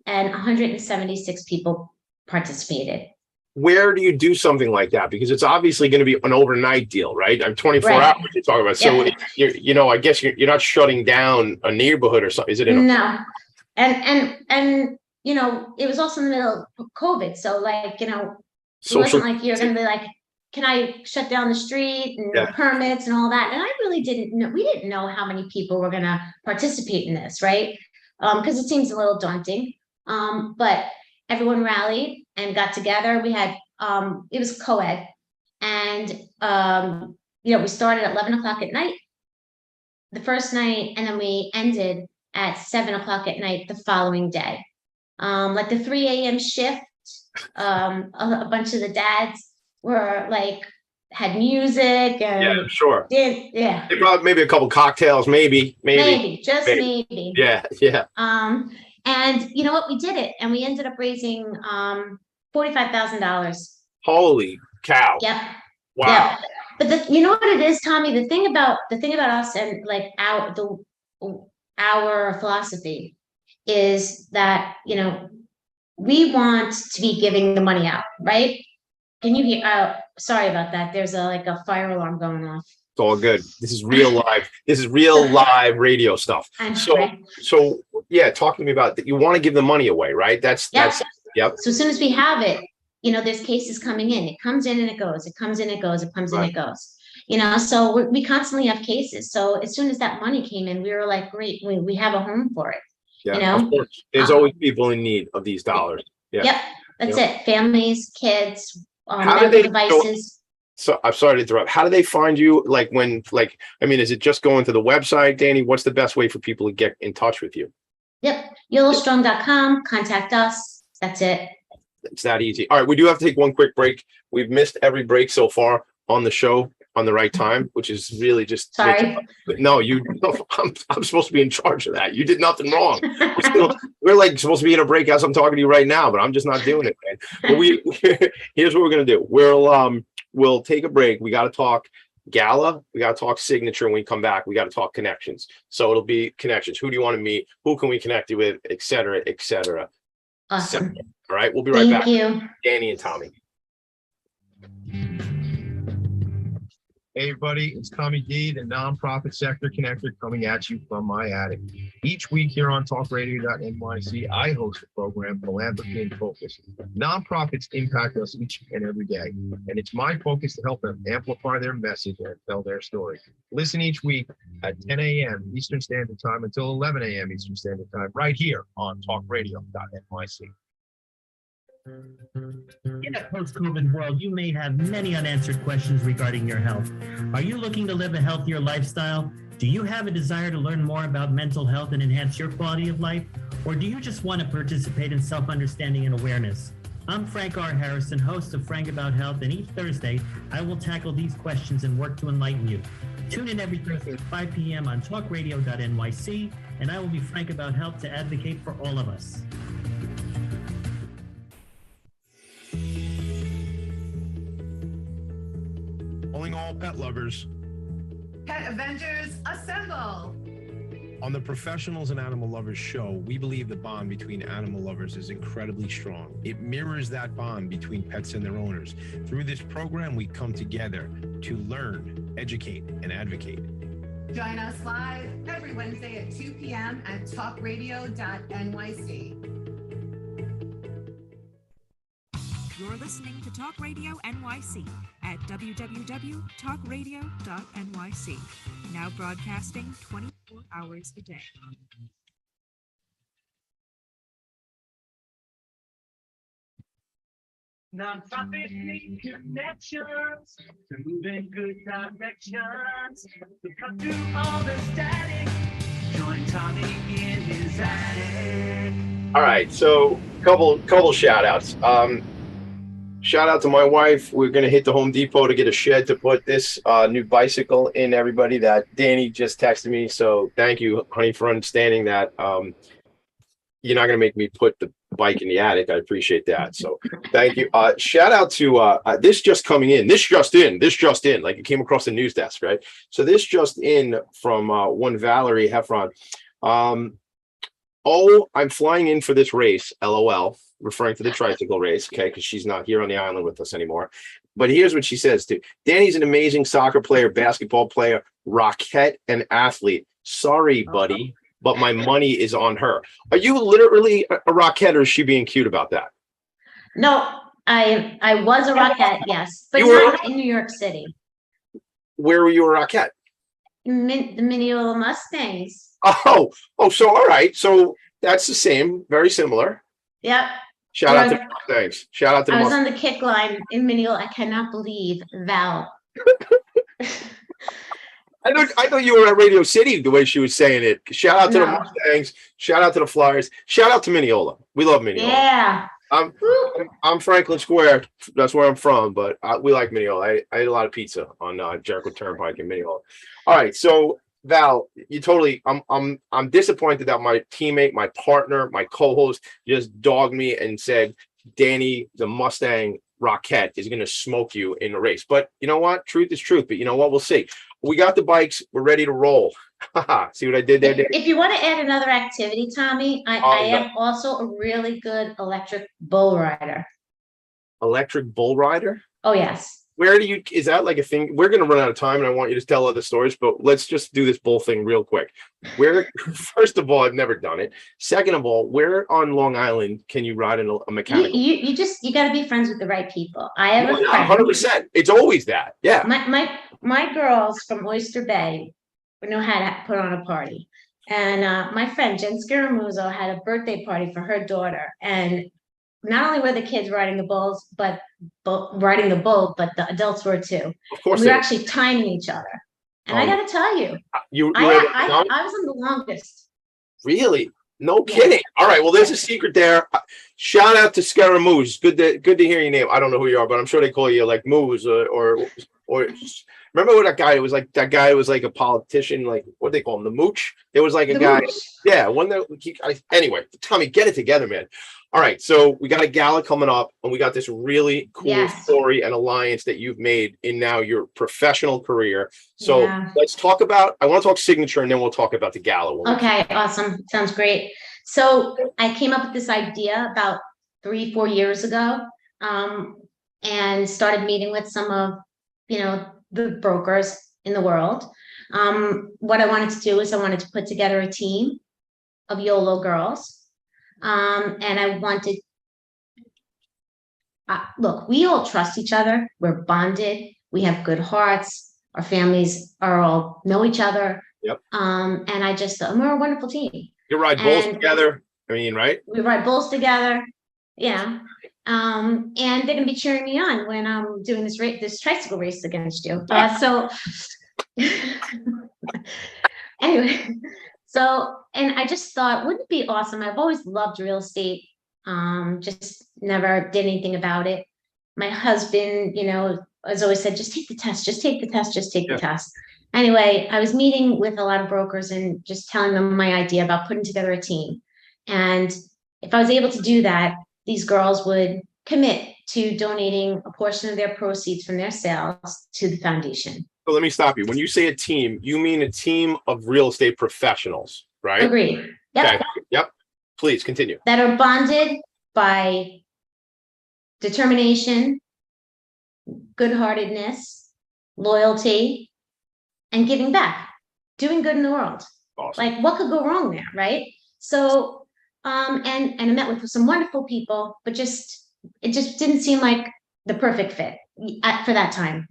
and 176 people participated. Where do you do something like that? Because it's obviously going to be an overnight deal, right? I'm 24 hours you're talking about. So, you know, I guess you're not shutting down a neighborhood or something. Is it? No. And, you know, it was also in the middle of COVID. So like, you know, it wasn't like you're going to be like, can I shut down the street and permits and all that? And I really didn't know. We didn't know how many people were going to participate in this, right? Because it seems a little daunting. But everyone rallied and got together. We had, it was co-ed. And, we started at 11 o'clock at night, the first night, and then we ended at 7 o'clock at night the following day. Like the 3 a.m. shift, a bunch of the dads were like, had music and Yeah, sure. yeah. They brought maybe a couple cocktails, maybe. Just maybe. Yeah. And you know what? We did it, and we ended up raising $45,000. Holy cow. Yep. Wow. Yeah. But you know what it is, Tommy? The thing about us and like our philosophy is that, we want to be giving the money out, right? Can you hear? Sorry about that. There's a fire alarm going off. It's all good. This is real live. This is real live radio stuff. So yeah, talk to me about that. You want to give the money away, right? That's yep. So as soon as we have it, there's cases coming in. It comes in and it goes. It comes in, it goes. It comes in, it goes. So we constantly have cases. So as soon as that money came in, we were like, great, we have a home for it. Yeah, of course. There's always people in need of these dollars. Yeah. Yep, that's it. Families, kids, how do they devices. So I'm sorry to interrupt. How do they find you? Is it just going to the website, Danny? What's the best way for people to get in touch with you? Yep, YOLOstrong.com. Contact us. That's it. It's that easy. All right, we do have to take one quick break. We've missed every break so far on the show on the right time, which is really just sorry. No, I'm supposed to be in charge of that. You did nothing wrong. We're like supposed to be in a break as I'm talking to you right now, but I'm just not doing it, man. But here's what we're gonna do. We'll take a break. We got to talk Gala. We got to talk signature. When we come back, we got to talk connections. So it'll be connections. Who do you want to meet? Who can we connect you with? Et cetera, et cetera. Awesome. All right, we'll be right back. Thank you, Danny and Tommy. Hey everybody, it's Tommy D, the nonprofit sector connector, coming at you from my attic. Each week here on TalkRadio.nyc, I host a program, Philanthropy and Phocus. Nonprofits impact us each and every day, and it's my focus to help them amplify their message and tell their story. Listen each week at 10 a.m. Eastern Standard Time until 11 a.m. Eastern Standard Time, right here on TalkRadio.nyc. In a post-COVID world, you may have many unanswered questions regarding your health. Are you looking to live a healthier lifestyle? Do you have a desire to learn more about mental health and enhance your quality of life? Or do you just want to participate in self-understanding and awareness? I'm Frank R. Harrison, host of Frank About Health, and each Thursday, I will tackle these questions and work to enlighten you. Tune in every Thursday at 5 p.m. on TalkRadio.nyc, and I will be Frank About Health to advocate for all of us. Calling all pet lovers. Pet Avengers, assemble! On the Professionals and Animal Lovers show, we believe the bond between animal lovers is incredibly strong. It mirrors that bond between pets and their owners. Through this program, we come together to learn, educate, and advocate. Join us live every Wednesday at 2 p.m. at TalkRadio.nyc. You're listening to Talk Radio NYC at www.talkradio.nyc. Now broadcasting 24 hours a day. Nonprofit need connections to move in good directions. To cut through all the static, join Tommy in his attic. All right, so couple shout outs. Shout out to my wife. We're going to hit the Home Depot to get a shed to put this new bicycle in, everybody. That Danny just texted me. So thank you, honey, for understanding that. You're not going to make me put the bike in the attic. I appreciate that. So thank you. Shout out to this just coming in. This just in. Like it came across the news desk, right? So this just in from one Valerie Heffron. Oh, I'm flying in for this race, LOL, referring to the tricycle race, okay, because she's not here on the island with us anymore. But here's what she says too. Danny's an amazing soccer player, basketball player, rocket, and athlete. Sorry, buddy, but my money is on her. Are you literally a rocket, or is she being cute about that? No, I was a rocket, yes, but You not in New York City. Where were you a rocket? The Mineola Mustangs. Oh, so all right. So that's the same, very similar. Yep. Shout out to the Mustangs. Shout out to the I was Mustangs. on the kick line in Mineola. I cannot believe Val. I thought you were at Radio City the way she was saying it. Shout out to the No. Mustangs. Shout out to the Flyers. Shout out to Mineola. We love Mineola. Yeah. I'm Franklin Square. That's where I'm from, but we like Mineola. I ate a lot of pizza on Jericho Turnpike in Mineola. All right, so Val, you totally. I'm disappointed that my teammate, my partner, my co-host just dogged me and said, "Danny, the Mustang Rocket is going to smoke you in the race." But you know what? Truth is truth. But you know what? We'll see. We got the bikes. We're ready to roll. See what I did there, Danny? If you want to add another activity, Tommy, I am also a really good electric bull rider. Electric bull rider? Oh, yes. Where do you, is that like a thing? We're going to run out of time and I want you to tell other stories, but let's just do this bull thing real quick. Where, first of all, I've never done it. Second of all, where on Long Island can you ride in a mechanical? You got to be friends with the right people. I have a friend. 100%. It's always that. Yeah. My girls from Oyster Bay know how to put on a party. And my friend Jen Scaramuzzo had a birthday party for her daughter. And not only were the kids riding the bulls, but riding the bull, but the adults were too. Of course, we were actually timing each other. And I got to tell you, I was on the longest. Really? No kidding. All right. Well, there's a secret there. Shout out to Scaramouche. Good to hear your name. I don't know who you are, but I'm sure they call you like Moose or remember what that guy was like? That guy was like a politician, like what they call him, the Mooch. There was like a guy. Mooch. Yeah, one that. Anyway, Tommy, get it together, man. All right, so we got a gala coming up, and we got this really cool story and alliance that you've made in now your professional career. So let's talk about. I want to talk signature, and then we'll talk about the gala. Okay, awesome. Sounds great. So I came up with this idea about 3-4 years ago, and started meeting with some of the brokers in the world. What I wanted to do is I wanted to put together a team of YOLO girls. And I wanted, look, we all trust each other. We're bonded. We have good hearts. Our families all know each other. Yep. And we're a wonderful team. You ride bulls together. I mean, right? We ride bulls together. Yeah. And they're going to be cheering me on when I'm doing this tricycle race against you. So anyway, and I just thought, wouldn't it be awesome? I've always loved real estate. Just never did anything about it. My husband, has always said, just take the test, just take the test, just take the test. Anyway, I was meeting with a lot of brokers and just telling them my idea about putting together a team. And if I was able to do that, these girls would commit to donating a portion of their proceeds from their sales to the foundation. So let me stop you. When you say a team, you mean a team of real estate professionals, right? Agreed. Yep. Okay. Yep. Please continue. That are bonded by determination, good-heartedness, loyalty, and giving back, doing good in the world. Awesome. Like, what could go wrong there, right? So, and I met with some wonderful people, but it just didn't seem like the perfect fit for that time.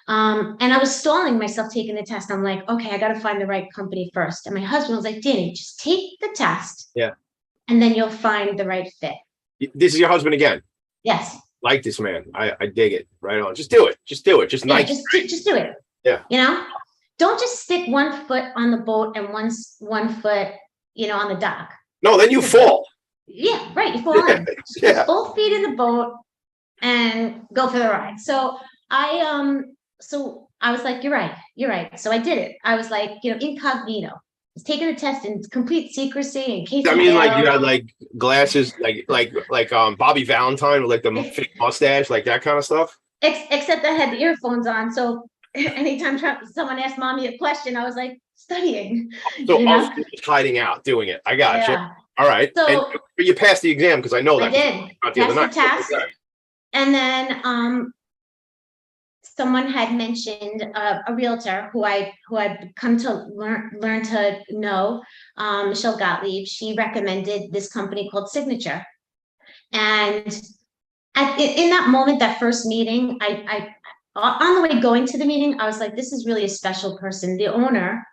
And I was stalling myself taking the test. I'm like, okay, I got to find the right company first. And my husband was like, Danny, just take the test. Yeah. And then you'll find the right fit. This is your husband again? Yes. Like this man. I dig it. Right on. Just do it. Just do it. Just nice. Just do it. Yeah. Don't just stick one foot on the boat and one foot, on the dock. No, then you fall. Yeah, right. You fall in. Yeah. Both feet in the boat and go for the ride. So So I was like, you're right. So I did it. I was like, incognito. I was taking the test in complete secrecy in case. I mean, like you had like glasses, like Bobby Valentine with like the fake mustache, like that kind of stuff. Except I had the earphones on, so anytime someone asked mommy a question, I was like studying. So just hiding out, doing it. I got you. All right. So but you passed the exam because I know that. I did. Passed the test. Okay. And then someone had mentioned a realtor who I'd come to learn to know, Michelle Gottlieb. She recommended this company called Signature. And in that moment, that first meeting, I on the way going to the meeting, I was like, this is really a special person. The owner,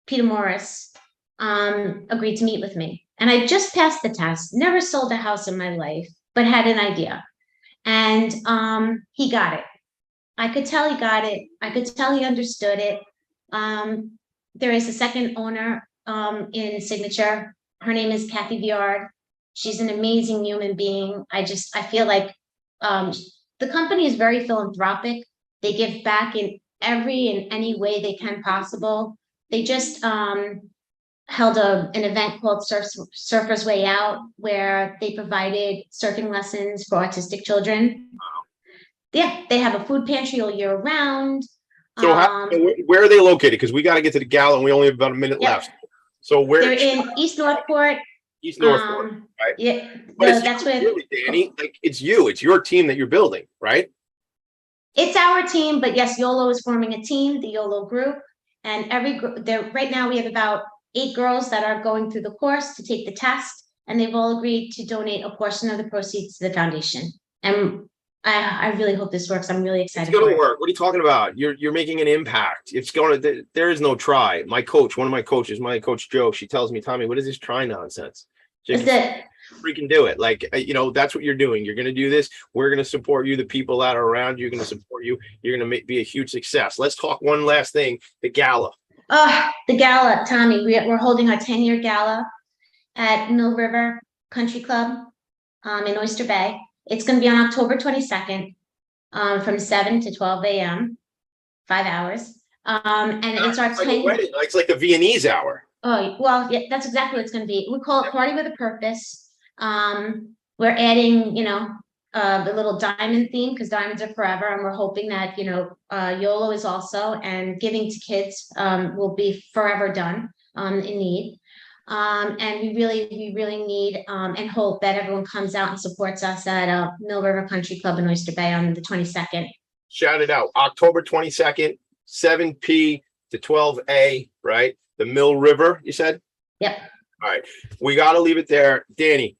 Peter Morris, agreed to meet with me. And I just passed the test, never sold a house in my life. but had an idea. And he got it. I could tell he got it. I could tell he understood it. There is a second owner in Signature. Her name is Kathy Viard. She's an amazing human being. I feel like the company is very philanthropic. They give back in every and any way they can possible. They just held an event called Surfer's Way Out, where they provided surfing lessons for autistic children. Yeah, they have a food pantry all year round. So where are they located? Because we got to get to the Gala and we only have about a minute left. So they're in East Northport. East Northport, right? Yeah, but that's where really, Danny, like it's your team that you're building, right? It's our team, but yes, YOLO is forming a team, the YOLO group, and right now we have about 8 girls that are going through the course to take the test, and they've all agreed to donate a portion of the proceeds to the foundation. And I really hope this works. I'm really excited. It's going to work. What are you talking about? You're making an impact. It's going to. There is no try. My coach, one of my coaches, my coach Joe, she tells me, Tommy, what is this try nonsense? Freaking do it. Like, that's what you're doing. You're going to do this. We're going to support you. The people that are around you are going to support you. You're going to be a huge success. Let's talk one last thing. The Gala. The Gala, Tommy. We're holding our 10-year Gala at Mill River Country Club in Oyster Bay. It's going to be on October 22nd from 7 to 12 a.m., 5 hours. And it's our 10th. It's like the Viennese hour. Oh, well, yeah, that's exactly what it's going to be. We call it Party with a Purpose. We're adding, the little diamond theme, because diamonds are forever. And we're hoping that, YOLO is also, and giving to kids will be forever done in need. And we really need and hope that everyone comes out and supports us at Mill River Country Club in Oyster Bay on the 22nd. Shout it out. October 22nd, 7 p to 12 a, right? The Mill River, you said? Yep. All right. We got to leave it there. Danny,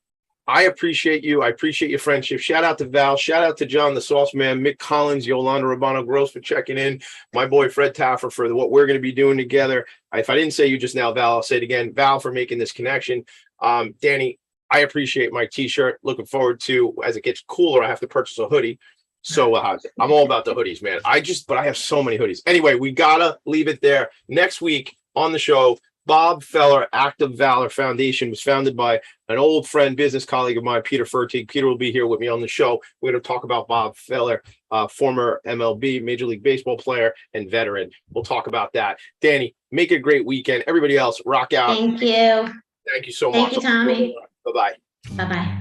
I appreciate you. I appreciate your friendship. Shout out to Val. Shout out to John, the sauce man, Mick Collins, Yolanda Rabano Gross for checking in. My boy, Fred Taffer, for what we're going to be doing together. If I didn't say you just now, Val, I'll say it again. Val, for making this connection. Danny, I appreciate my t-shirt. Looking forward to, as it gets cooler, I have to purchase a hoodie. So I'm all about the hoodies, man. But I have so many hoodies. Anyway, we got to leave it there. Next week on the show, Bob Feller, Act of Valor Foundation was founded by an old friend, business colleague of mine, Peter Fertig. Peter will be here with me on the show. We're going to talk about Bob Feller, former MLB, Major League Baseball player and veteran. We'll talk about that. Danny, make a great weekend. Everybody else, rock out. Thank you. Thank you so much. Thank you, Tommy. Bye-bye. Bye-bye.